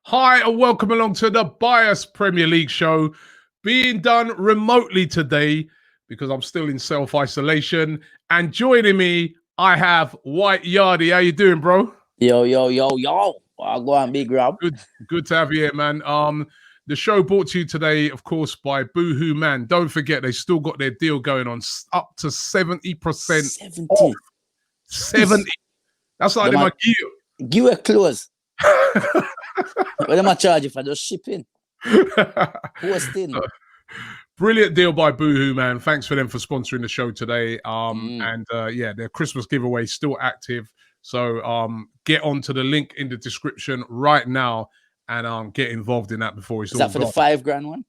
Hi and welcome along to the BHAARS Premier League show, being done remotely today because I'm still in self-isolation. And joining me, I have White Yardie. How you doing, bro? Yo. I'll go on, Big Rob. Good to have you here, man. The show brought to you today, of course, by Boohoo Man. Don't forget, they still got their deal going on, up to 70% off. 70. That's like my gear. Give a close. What am I charging for just shipping? Posting. Brilliant deal by Boohoo, man. Thanks for them for sponsoring the show today. And their Christmas giveaway is still active. So get onto the link in the description right now and get involved in that before it's all gone. Is that for the $5,000 one?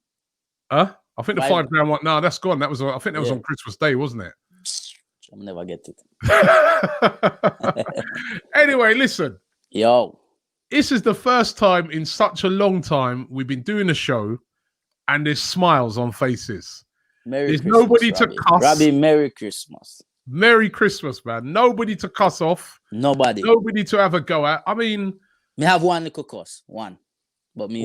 I think the $5,000 one. No, that's gone. I think that was on Christmas Day, wasn't it? I'll never get it. Anyway, listen. Yo. This is the first time in such a long time we've been doing a show and there's smiles on faces. There's nobody to cuss. Robbie, Merry Christmas. Merry Christmas, man. Nobody to cuss off. Nobody to have a go at. I mean, me have one little cuss. One. But me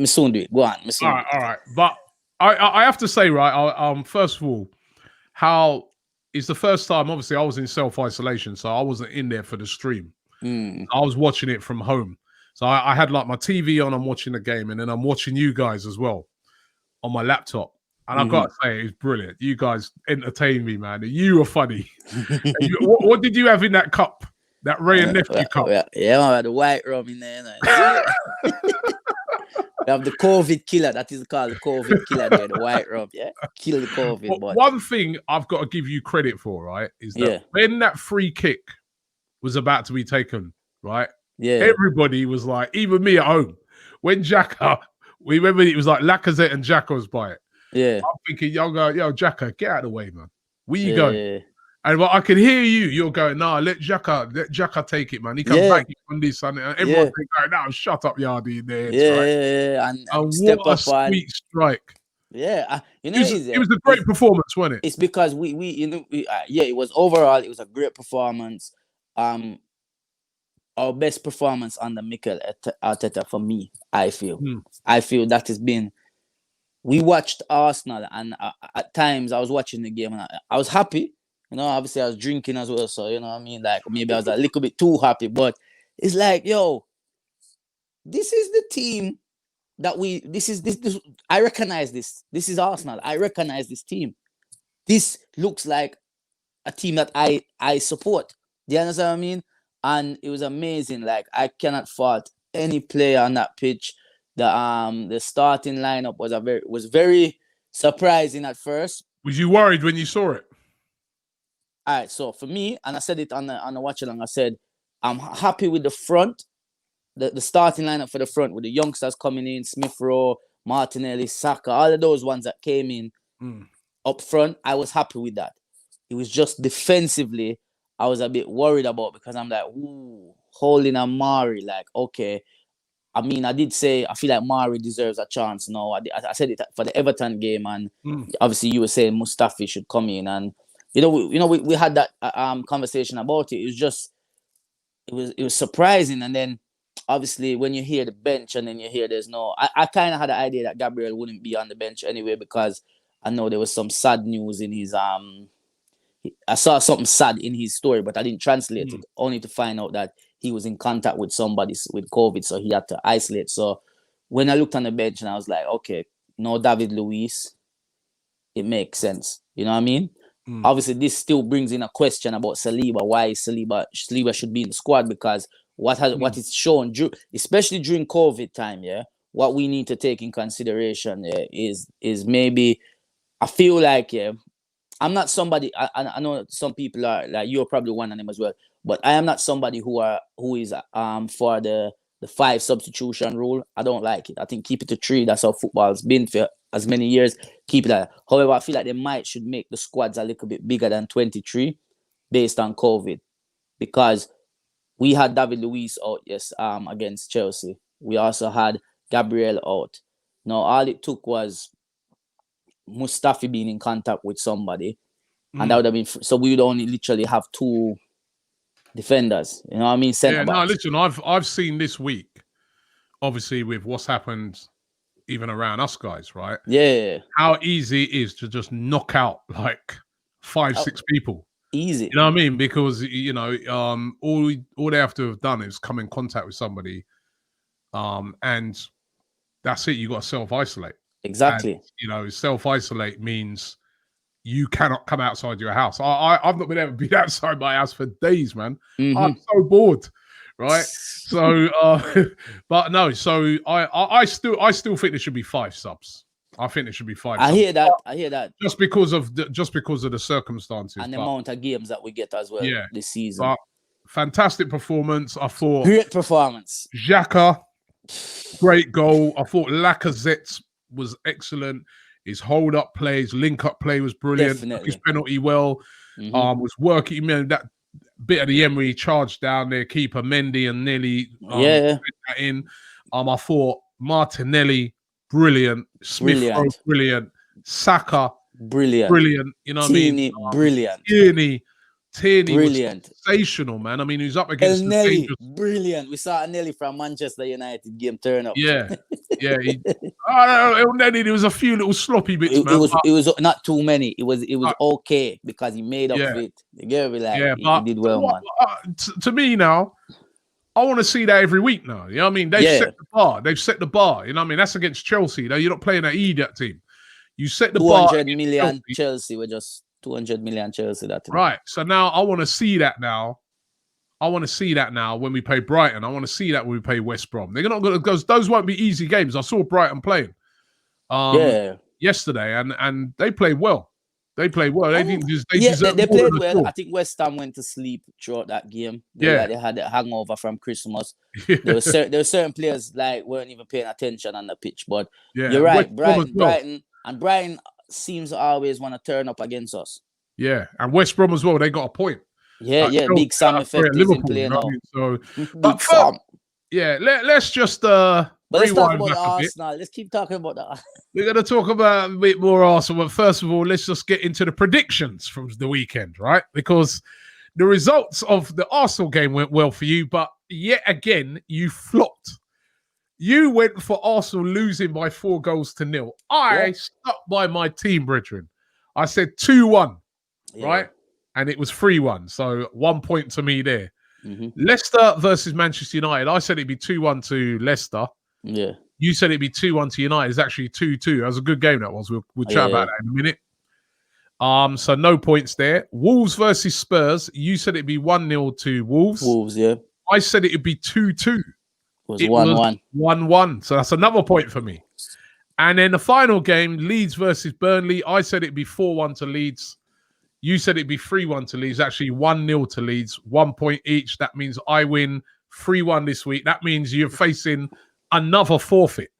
soon do it. Go on. All right. But I have to say, right, first of all, how it's the first time, obviously, I was in self-isolation, so I wasn't in there for the stream. I was watching it from home. So I had like my TV on, I'm watching the game, and then I'm watching you guys as well on my laptop. And I've got to say, it's brilliant. You guys entertained me, man. You were funny. What did you have in that cup? That Ray and Nephew cup? Yeah, man, the white rum in there. We have the COVID killer. That is called the COVID killer there, the white rum, yeah? Kill the COVID. But one thing I've got to give you credit for, right, is that when that free kick was about to be taken, right? Yeah. Everybody was like, even me at home, when Xhaka, we remember it was like Lacazette and Xhaka was by it. Yeah. I'm thinking, yo, Xhaka, get out of the way, man. Where you going? Yeah. And I can hear you. You're going, nah, let Xhaka take it, man. He can back it on this. And everyone's going, no, shut up, Yardie. In there. Yeah. And what a sweet strike. Yeah. It was a great performance, wasn't it? It's because it was overall, it was a great performance. Our best performance under Mikel Arteta for me, I feel. I feel that has been. We watched Arsenal, and at times I was watching the game, and I was happy. You know, obviously I was drinking as well, so you know what I mean. Like maybe I was a little bit too happy, but it's like, yo, this is the team that this. I recognize this. This is Arsenal. I recognize this team. This looks like a team that I support. Do you understand what I mean? And it was amazing. Like I cannot fault any player on that pitch. The starting lineup was very surprising at first. Was you worried when you saw it? All right. So for me, and I said it on the watch along, I said I'm happy with the front, the starting lineup for the front with the youngsters coming in, Smith Rowe, Martinelli, Saka, all of those ones that came in up front. I was happy with that. It was just defensively I was a bit worried about, because I'm like, ooh, holding a Mari, like, okay. I mean, I did say I feel like Mari deserves a chance. No, I said it for the Everton game, and obviously you were saying Mustafi should come in, and we had that conversation about it. It was just it was surprising, and then obviously when you hear the bench and then you hear there's no, I kind of had the idea that Gabriel wouldn't be on the bench anyway, because I know there was some sad news in his I saw something sad in his story, but I didn't translate it, only to find out that he was in contact with somebody with COVID, so he had to isolate. So when I looked on the bench and I was like, okay, no David Luiz, it makes sense. You know what I mean? Obviously, this still brings in a question about Saliba. Why Saliba should be in the squad, because what is shown, especially during COVID time, what we need to take in consideration is maybe, I feel like, I'm not somebody. I know some people are like, you're probably one of them as well. But I am not somebody who is for the 5 substitution rule. I don't like it. I think keep it to 3. That's how football's been for as many years. Keep it that. However, I feel like they should make the squads a little bit bigger than 23, based on COVID, because we had David Luiz out against Chelsea. We also had Gabriel out. Now all it took was Mustafi being in contact with somebody, and that would have been so we would only literally have 2 defenders. You know what I mean? Centre Yeah, backs. no, listen, I've seen this week, obviously with what's happened even around us guys, right? Yeah. How easy it is to just knock out like 5-6 people. Easy. You know what I mean? Because all they have to have done is come in contact with somebody, and that's it. You got to self-isolate. Exactly. And, self-isolate means you cannot come outside your house. I've not been able to be outside my house for days, man. I'm so bored, right? So, but no. So I still think there should be 5 subs. I think there should be 5. I subs. hear that. Just because of the circumstances and the amount of games that we get as well. Yeah, this season. But fantastic performance. I thought Great performance. Xhaka, great goal. I thought Lacazette was excellent. His hold-up play, his link-up play was brilliant. Definitely. His penalty well. Was working. Man, that bit of the Emery charge down there, keeper Mendy and nearly that in. I thought Martinelli, brilliant. Smith Rowe, brilliant. Saka, brilliant. You know what I mean? Brilliant. Tierney brilliant. Was sensational, man. I mean, he's up against Nelly, brilliant. We saw Nelly from Manchester United game turn up. Yeah. Nelly, there was a few little sloppy bits, man. It was not too many. It was okay because he made up for it. The girl he did well, man. To me now, I want to see that every week now. You know what I mean? They've set the bar. They've set the bar. You know what I mean? That's against Chelsea. Though. You're not playing that idiot team. You set the bar. 200 million Chelsea. We're just 200 million Chelsea. Right. So now I want to see that now. I want to see that now when we play Brighton. I want to see that when we play West Brom. They're not going to. Those won't be easy games. I saw Brighton playing. Yesterday, and they played well. They played well. They didn't just. They played well. I think West Ham went to sleep throughout that game. They had a hangover from Christmas. There were certain players weren't even paying attention on the pitch. But you're right, Brighton seems to always want to turn up against us. Yeah, and West Brom as well. They got a point. Big Sam effect is in play now. So, Big Sam. Yeah, let's just But let's talk about Arsenal. Let's keep talking about that. We're going to talk about a bit more Arsenal, but first of all, let's just get into the predictions from the weekend, right? Because the results of the Arsenal game went well for you, but yet again, you flopped. You went for Arsenal losing by 4-0. I stuck by my team, brethren. I said 2-1, right? And it was 3-1. So 1 point to me there. Leicester versus Manchester United. I said it'd be 2-1 to Leicester. Yeah. You said it'd be 2-1 to United. It's actually 2-2. That was a good game, that was. We'll chat about that in a minute. So no points there. Wolves versus Spurs. You said it'd be 1-0 to Wolves. Wolves, yeah. I said it'd be 2-2. It was 1-1. 1-1. So that's another point for me. And then the final game, Leeds versus Burnley. I said it'd be 4-1 to Leeds. You said it'd be 3-1 to Leeds. Actually, 1-0 to Leeds. 1 point each. That means I win 3-1 this week. That means you're facing another forfeit.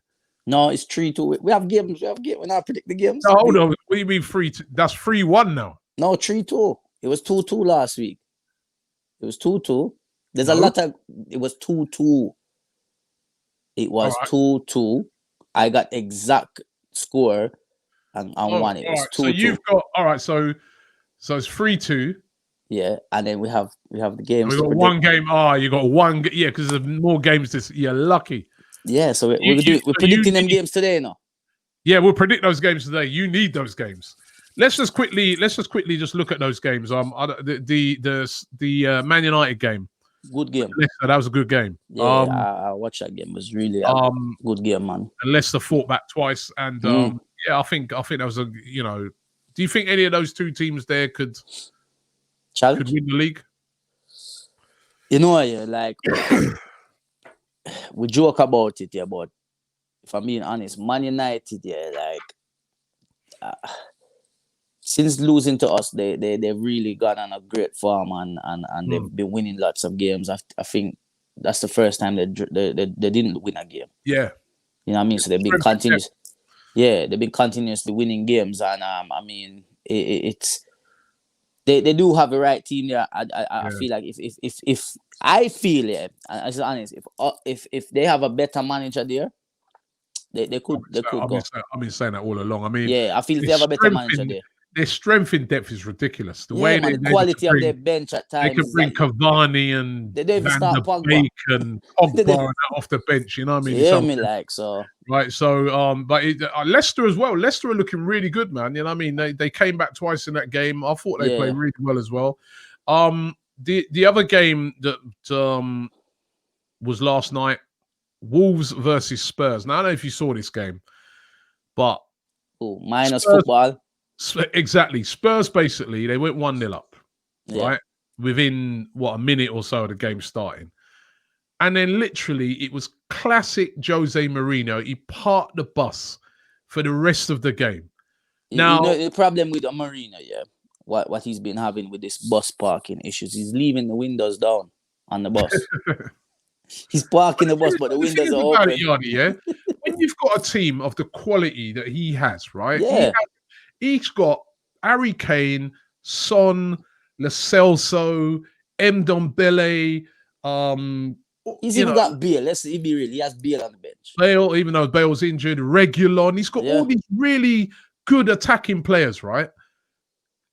No, it's 3-2. We have games. We're not predict the games. No, hold on. What do you mean 3-2? That's 3-1 now. No, 3-2. It was 2-2 last week. It was 2-2. There's a lot of. It was 2-2. It was 2-2. I got exact score and won it. It was 2-2. So you've got So it's 3-2. Yeah, and then we have the games. We got one game. You got one. Yeah, because there's more games this. You're lucky. Yeah, so we're predicting them games today, no? Yeah, we'll predict those games today. You need those games. Let's just quickly look at those games. The Man United game. Good game. Leicester, that was a good game. Yeah, I watched that game. It was really a good game, man. And Leicester fought back twice, and I think that was a Do you think any of those two teams there could win the league? We joke about it, but if I'm being honest, Man United, since losing to us, they've really gone on a great form and they've been winning lots of games. I think that's the first time they didn't win a game. Yeah, you know what I mean. So they've been continuous. Yeah, they've been continuously winning games, and it's they do have the right team there. I feel like if I feel it, I'm just honest, if they have a better manager there, they could go. I've been saying that all along. I mean, I feel if they have a better manager there. their strength in depth is ridiculous. The way man, the quality of their bench at they times. can bring Cavani and they don't even Van start der Pogba. Beek and Pogba off the bench. You know what I mean? Yeah, me like so. Right, so but Leicester as well. Leicester are looking really good, man. You know what I mean? They came back twice in that game. I thought they played really well as well. The other game that was last night, Wolves versus Spurs. Now I don't know if you saw this game, but minus football. Exactly. Spurs basically they went 1-0 up, right? Within a minute or so of the game starting. And then literally it was classic Jose Mourinho. He parked the bus for the rest of the game. Now, the problem with Mourinho, what he's been having with this bus parking issues, he's leaving the windows down on the bus. He's parking the bus, but the windows are open. When you've got a team of the quality that he has, right? Yeah. He's got Harry Kane, Son, Lo Celso, Ndombele. He's even got Bale. Let's be real. He has Bale on the bench. Bale, even though Bale's injured, Reguilon. He's got all these really good attacking players, right?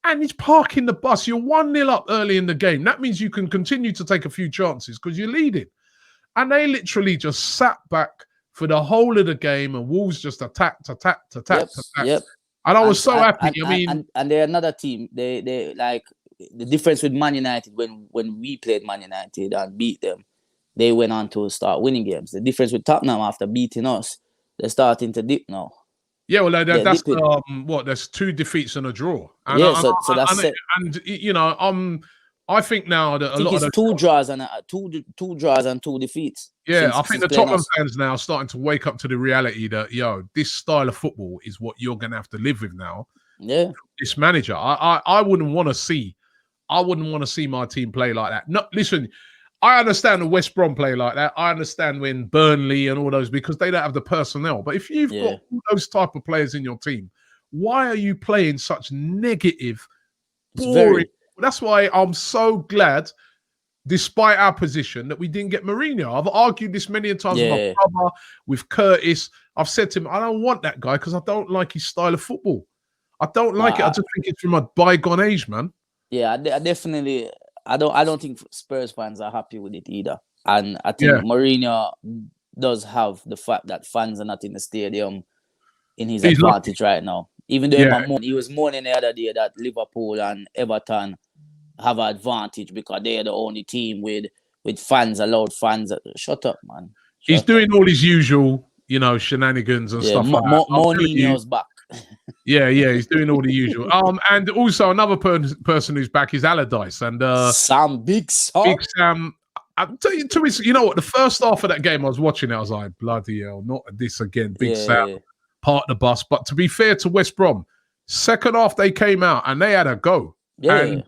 And he's parking the bus. You're 1-0 up early in the game. That means you can continue to take a few chances because you're leading. And they literally just sat back for the whole of the game, and Wolves just attacked. Yep. And I was so happy. And they're another team. They like the difference with Man United when we played Man United and beat them, they went on to start winning games. The difference with Tottenham after beating us, they're starting to dip now. Yeah, well, that's there's 2 defeats and a draw. And that's it. And you know, I think now that a lot of 2 draws and 2 draws and 2 defeats. Yeah, I think the Tottenham fans now are starting to wake up to the reality that this style of football is what you're going to have to live with now. Yeah, this manager, I wouldn't want to see. I wouldn't want to see my team play like that. No, listen, I understand the West Brom play like that. I understand when Burnley and all those, because they don't have the personnel. But if you've got all those type of players in your team, why are you playing such negative, boring? That's why I'm so glad, despite our position, that we didn't get Mourinho. I've argued this many times with my brother, with Curtis. I've said to him, I don't want that guy because I don't like his style of football. I don't like it. I just think it's from a bygone age, man. Yeah, I definitely. I don't think Spurs fans are happy with it either. And I think Mourinho does have the fact that fans are not in the stadium in his advantage right now. Even though he was mourning the other day that Liverpool and Everton have an advantage because they're the only team with fans, allowed fans. Shut up, man. He's doing all his usual, shenanigans and stuff like that. Mourinho's back. Yeah, he's doing all the usual. And also another person who's back is Allardyce and Big Sam. I'll tell you, you know what? The first half of that game, I was watching it. I was like, bloody hell, not this again. Big Sam, part of the bus. But to be fair to West Brom, second half they came out and they had a go. And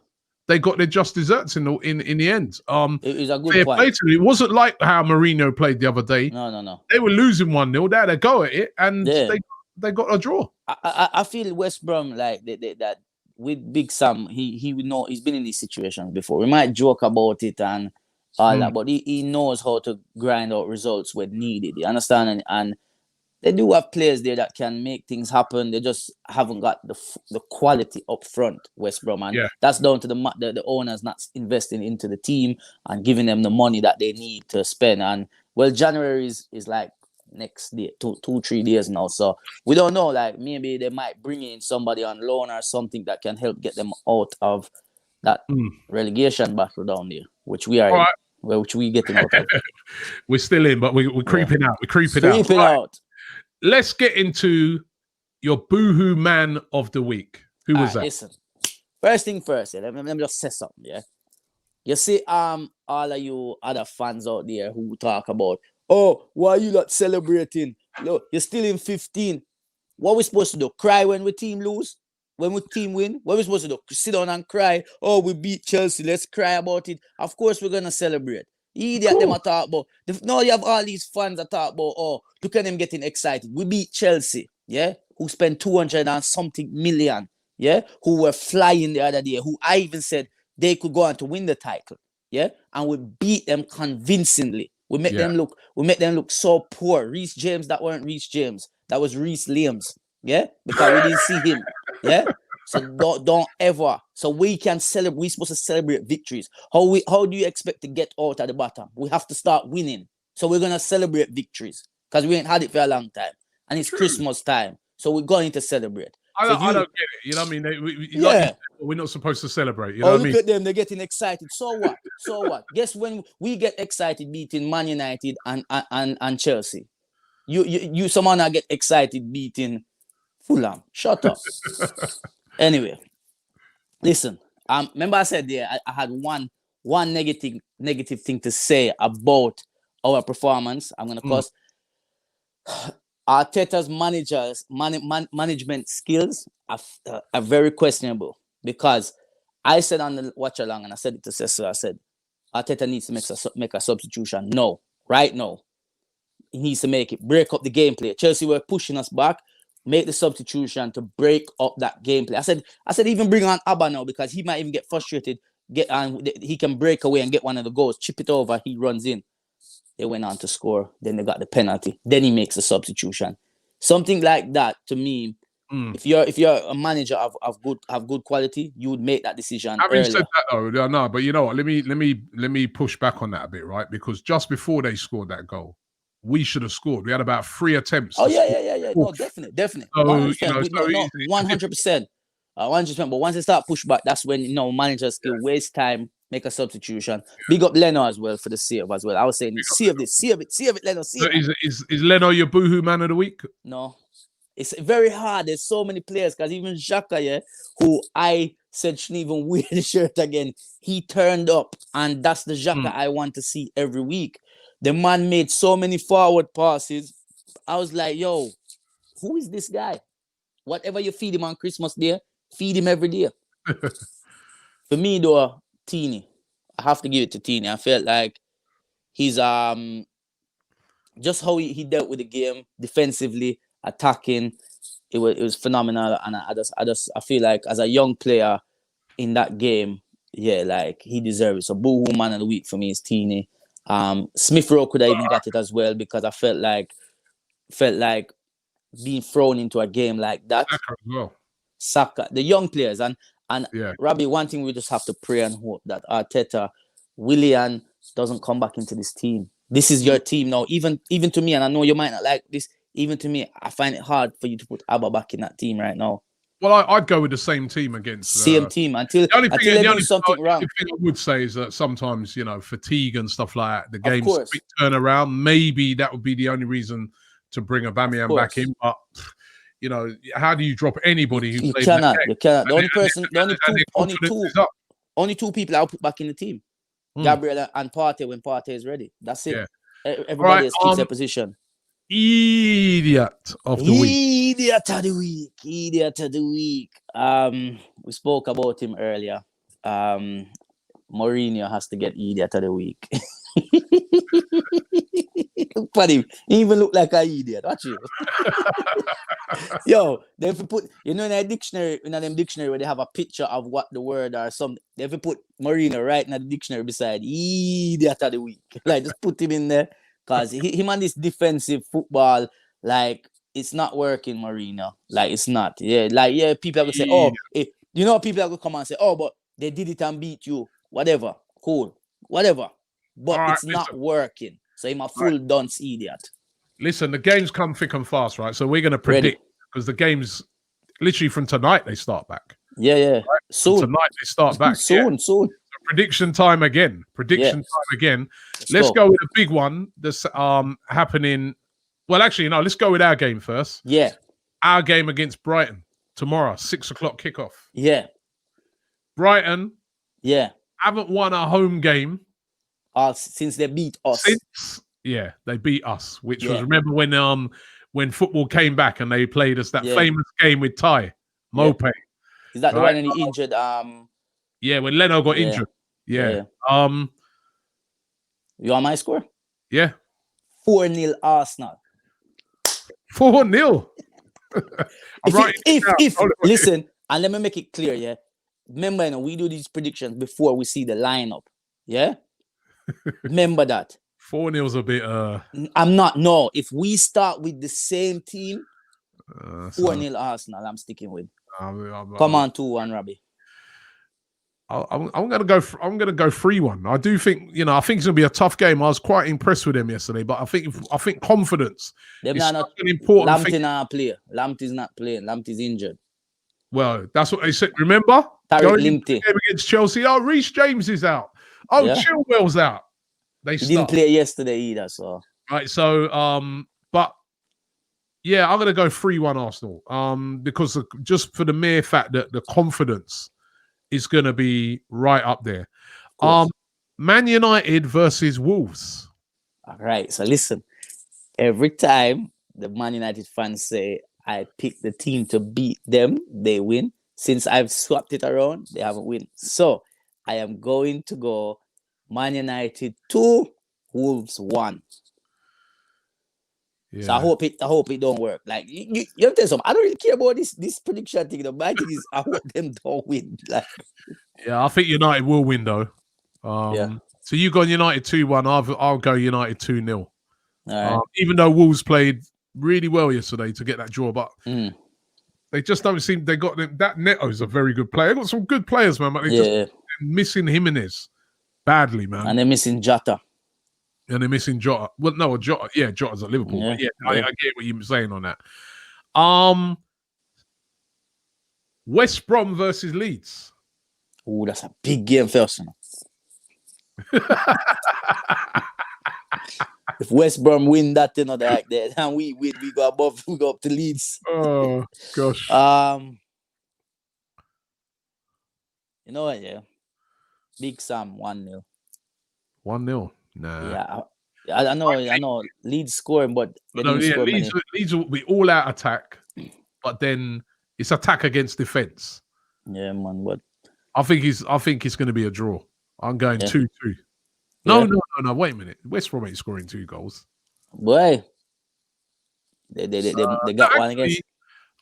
they got their just desserts in the end. It was a good point. It wasn't like how Mourinho played the other day. No. They were losing 1-0. They had a go at it, and they got a draw. I feel West Brom like that with Big Sam. He would know he's been in these situations before. We might joke about it and all that, but he knows how to grind out results when needed. You understand? And they do have players there that can make things happen. They just haven't got the quality up front, West Brom, and that's down to the owners not investing into the team and giving them the money that they need to spend. And January is like next day, 2-3 days now, so we don't know. Like maybe they might bring in somebody on loan or something that can help get them out of that relegation battle down there, which we are in, which we getting out of. We're still in, but we're creeping out. We're creeping out. Let's get into your boohoo man of the week. Who was that? Listen, first thing first, let me just say something. You see, all of you other fans out there who talk about, why are you not celebrating? Look, you're still in 15. What we supposed to do? Cry when we team lose? When we team win? What we supposed to do? Sit down and cry? Oh, we beat Chelsea. Let's cry about it. Of course, we're going to celebrate. Idiot, them talk about. Now you have all these fans that talk about, look at them getting excited. We beat Chelsea, who spent 200 and something million, who were flying the other day, who I even said they could go on to win the title, and we beat them convincingly. We make them look so poor. Reece James, that weren't Reece James. That was Reece Liams. Because we didn't see him. So don't ever. So we can celebrate. We're supposed to celebrate victories. How do you expect to get out at the bottom? We have to start winning. So we're gonna celebrate victories because we ain't had it for a long time, and it's Christmas time. So we're going to celebrate. I So don't get it. You know what I mean? Yeah. Like you said, we're not supposed to celebrate. You know what I mean? Look at them. They're getting excited. So what? So what? Guess when we get excited beating Man United and Chelsea. You someone that get excited beating Fulham. Shut up. Anyway, listen. Remember I said there I had one negative thing to say about our performance. I'm gonna cuss. Arteta's management skills are very questionable because I said on the watch along and I said it to Cecil. I said Arteta needs to make a substitution. No, right now. He needs to make it, break up the gameplay. Chelsea were pushing us back, make the substitution to break up that gameplay. I said even bring on Abba now because he might even get frustrated, he can break away and get one of the goals, chip it over, he runs in. They went on to score, then they got the penalty, then he makes a substitution. Something like that to me, if you're a manager of good quality, you would make that decision. Having said that though, no, but you know what? Let me push back on that a bit, right? Because just before they scored that goal, we should have scored. We had about 3 attempts. Oh yeah. No, definitely. So, 100%. you know, 100%. 100%. But once they start pushback, that's when managers still waste time, make a substitution. Big up Leno as well for the save as well. I was saying, save it, Leno. So is Leno your boohoo man of the week? No, it's very hard. There's so many players because even Xhaka, who I said shouldn't even wear the shirt again, he turned up, and that's the Xhaka I want to see every week. The man made so many forward passes. I was like, yo, who is this guy? Whatever you feed him on Christmas Day, feed him every day. For me, though, Tierney. I have to give it to Tierney. I felt like he's just how he dealt with the game defensively, attacking. It was phenomenal. And I feel like as a young player in that game, like he deserves it. So boohoo man of the week for me is Tierney. Smith Rowe could have even got it as well because I felt like being thrown into a game like that. Saka, the young players, and Robbie, one thing we just have to pray and hope that Arteta, Willian doesn't come back into this team. This is your team now. Even to me, and I know you might not like this, even to me, I find it hard for you to put Abba back in that team right now. Well, I'd go with the same team against same team until they do something wrong. The thing I would say is that sometimes, fatigue and stuff like that, the game's a quick turnaround. Maybe that would be the only reason to bring Aubameyang back in. But how do you drop anybody who plays? You cannot. The only two people I'll put back in the team: Gabriel and Partey when Partey is ready. That's it. Yeah. Everybody else keeps their position. Idiot of the week. Idiot of the week. We spoke about him earlier. Mourinho has to get idiot of the week. Look at him. He even look like an idiot. Watch you. Yo, they have to put, in a dictionary, in them dictionary where they have a picture of what the word or something, they have to put Mourinho right in the dictionary beside idiot of the week. Like, just put him in there. Because him and this defensive football, like, it's not working, Mourinho. Like, it's not. People are going to say, people are going to come and say, but they did it and beat you. Whatever. Cool. Whatever. But it's not working. So I'm a full dunce idiot. Listen, the games come thick and fast, right? So we're going to predict, because the games, literally from tonight, they start back. Yeah. Right? Soon. From tonight, they start back. Soon. Prediction time again. Let's go with a big one that's happening. Well, actually, no, let's go with our game first. Yeah. Our game against Brighton tomorrow, 6:00 kickoff. Yeah. Brighton. Yeah. Haven't won a home game. Since they beat us. They beat us, which was, remember when football came back and they played us that famous game with Ty Mope. Is that the one and he injured? Yeah, when Leno got injured. Yeah. You want my score? Yeah. 4-0 Arsenal. 4-0. Listen, and let me make it clear, yeah. Remember, we do these predictions before we see the lineup. Yeah? Remember that. 4-0's a bit I'm not. No, if we start with the same team, 4-0 Arsenal, I'm sticking with. Come on, 2-1, Robbie. I'm gonna go 3-1. I do think, I think it's gonna be a tough game. I was quite impressed with them yesterday, but I think confidence Them is not an important thing. Lamptey not play. Lamptey's not playing. Lamptey's injured. Well, that's what they said. Remember? Tarek Going into the Lamptey game against Chelsea. Oh, Reece James is out. Oh, Yeah. Chilwell's out. He didn't play yesterday either, so. Right, so but yeah, I'm gonna go 3-1 Arsenal. Because just for the mere fact that the confidence is gonna be right up there. Man United versus Wolves. All right, so listen. Every time the Man United fans say I pick the team to beat them, they win. Since I've swapped it around, they haven't win. So I am going to go Man United 2, Wolves 1. Yeah. So I hope it don't work. Like you have to tell something. I don't really care about this prediction thing. My thing is I hope them don't win. Like, yeah, I think United will win though. So you got United 2-1. I'll go United 2-0. right. Even though Wolves played really well yesterday to get that draw, but they just don't seem. They got them. That Neto's a very good player. They got some good players, man. But they're missing Jimenez badly, man. And they're missing Jota. And they're missing Jota. Well, no, Jota. Yeah, Jota's at Liverpool. Yeah, but I get what you're saying on that. West Brom versus Leeds. Oh, that's a big game first. If West Brom win that, and we win, we go above, we go up to Leeds. Oh gosh. You know what? Yeah, Big Sam 1-0. 1-0. Nah. Yeah, I know. Leeds scoring, but Leeds will be all out attack, but then it's attack against defense. Yeah, man. But I think it's going to be a draw. I'm going 2-2. No. Wait a minute. West Brom ain't scoring 2 goals. Boy, they got one against.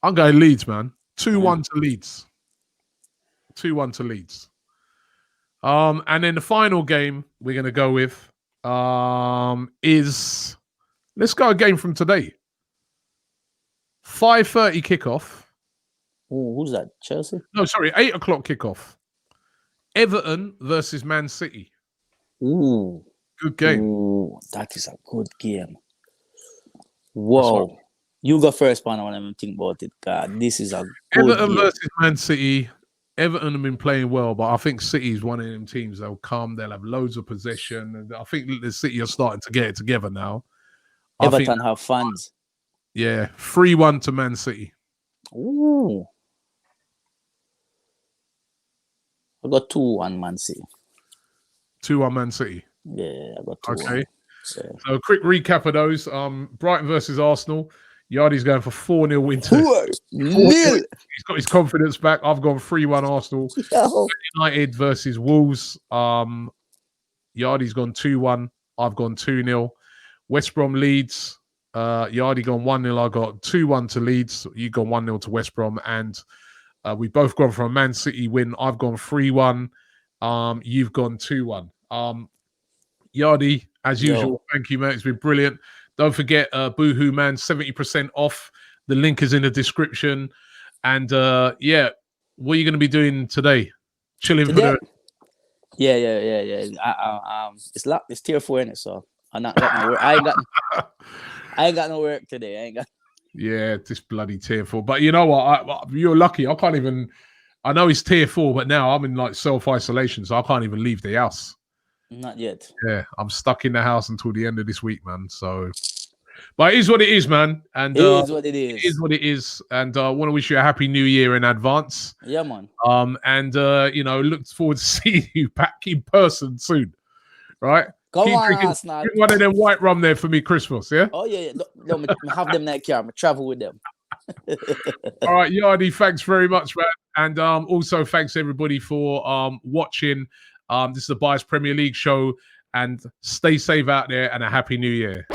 I'm going Leeds, man. 2-1 to Leeds. 2-1 to Leeds. And then the final game we're going to go with is, let's go a game from today. 5:30 kickoff. Oh, who's that? Chelsea? No, sorry, 8 o'clock kickoff. Everton versus Man City. Ooh, good game. Ooh, that is a good game. Whoa, you go first, man. When I think about it, God, this is a good Everton game. versus Man City. Everton have been playing well, but I think City's one of them teams. They'll come, they'll have loads of possession. And I think the City are starting to get it together now. Everton have fans. Yeah, 3-1 to Man City. Ooh. I got 2-1 Man City. 2-1 Man City. Yeah, I got 2-1. Okay. So a quick recap of those. Brighton versus Arsenal. Yardy's going for 4-0 win. 4-0. He's got his confidence back. I've gone 3-1 Arsenal. United versus Wolves. Yardy's gone 2-1. I've gone 2-0. West Brom Leeds. Yardy gone 1-0. I got 2-1 to Leeds. You gone 1-0 to West Brom. And we've both gone for a Man City win. I've gone 3-1. You've gone 2-1. Yardy, as usual, thank you, mate. It's been brilliant. Don't forget, Boohoo Man, 70% off. The link is in the description. And yeah, what are you going to be doing today? Chilling for the. Yeah. It's tier 4 in it, so I'm not got no work. I ain't got no work today. I ain't got. Yeah, this bloody tier 4. But you know what? You're lucky. I can't even. I know it's tier 4, but now I'm in like self-isolation, so I can't even leave the house. Not yet. Yeah, I'm stuck in the house until the end of this week, man. So, but it is what it is, man. And it is what it is. It is what it is. And I want to wish you a happy new year in advance. Yeah, man. And you know, look forward to seeing you back in person soon. Right? Come on, Arsenal. Drink one of them white rum there for me, Christmas. Yeah. Oh yeah. No, have them that car. I'm travel with them. All right, Yardy. Thanks very much, man. And also thanks everybody for watching. This is the BHAARS Premier League show, and stay safe out there and a happy new year.